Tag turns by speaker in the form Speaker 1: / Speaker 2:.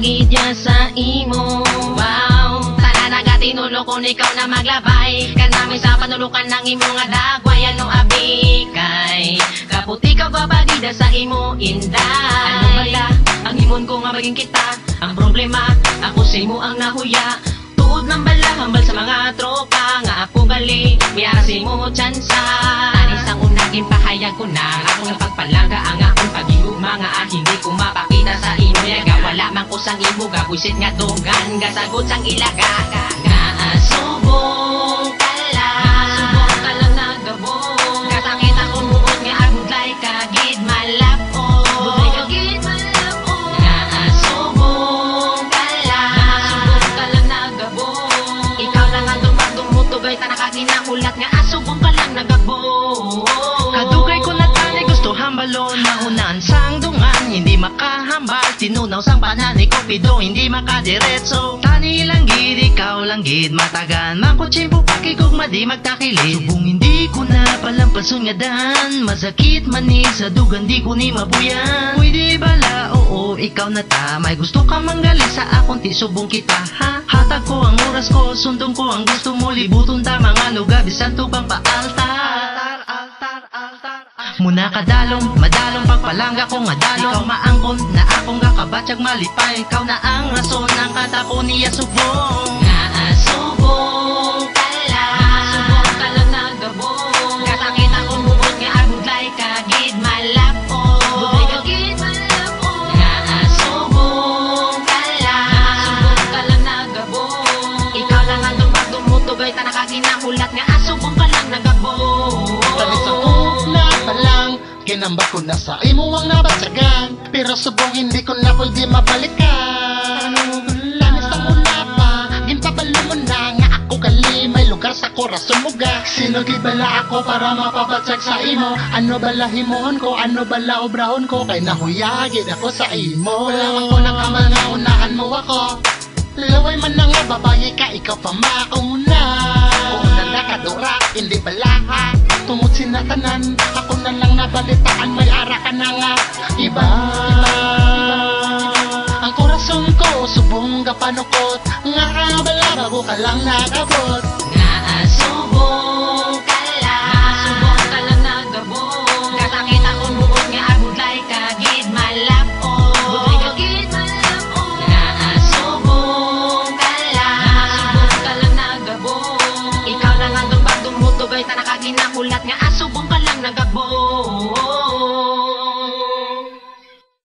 Speaker 1: gidya sa imo. Wow, tala naga tinulo ko ikaw na maglabay. Kanami sa panulukan ng imo nga dagway. Ano abikay kaputi ka gapagida sa imo inday. Ano bala ang imon ko nga maging kita. Ang problema ako sa imo ang nahuya. Tuod ng bala hambal sa mga tropa. Nga ako gali miyara si mo tsansa. Tanis ang unaging pahayag ko na ako ng pagpalaga ang akong pag-iuma nga hindi ko mapakita sa imo. Yaga wala man ko sang imo gabuisit nga dogan gasagot sang ilaga. Nga subong kala nagabong kasakit akong buot nga agudlay kagid malapon. Nga subong kala nagabong ikaw lang ang dumutugay ta nakaginakulat nga asubong ka lang nagabong.
Speaker 2: Kadugay ko na tani gusto hambalon mahunan sang dungan hindi makahambal tinunaw sang panani ko pido hindi makadiretso. Tani lang gid ikaw lang gid matagan makutsimpo pakigugma di magtakili. Subong hindi ko na palampason nga dan masakit man ni sa dugan di ko ni mabuyan. Pwede bala oo ikaw na ta may gusto ka manggali sa akong ti subong kita ha. Hatag ko ang oras ko sundong ko ang gusto mo libuton ta mga lugar bisan tubang paaltar. Muna kadalong, madalong pagpalangga ko nga dalong. Ikaw maangkon na akong gakabatsag malipay. Ikaw na ang rason ng kata ko niya subong.
Speaker 1: Nga subong kala nagabong kasakit akong bubot nga agudlay kagid malapon. Nga subong kala nagabong ikaw lang ang dumutugay ta nakaginakulat nga asubong ka lang nagabong.
Speaker 3: Tanis ako na palang ginamba ko na sa imo ang nabatsagan. Pero subong hindi ko na pwede mabalikan. Tanis ang una pa ginpabalo mo na nga ako gali may lugar sa korason mo ga. Sino gibala ako para mapabatsag sa imo. Ano bala himuhon ko, ano bala obrahon ko. Kay nahuyagid ako sa imo. Wala man ko nakamal nga unahan mo ako. Laway man na nga babae ka ikaw pa mauna. Kung na nakadura hindi bala tungod sinatanan ako na lang nabalitaan may ara ka na nga iba. Ang korason ko subong kapanukot nga bala bago ka lang nagabot.
Speaker 1: Nga subong kala nagabong kasakit akong buot nga agudlay kagid malapon. Nga subong kala nagabong ikaw lang ang dumutugay ta nakaginakulat nga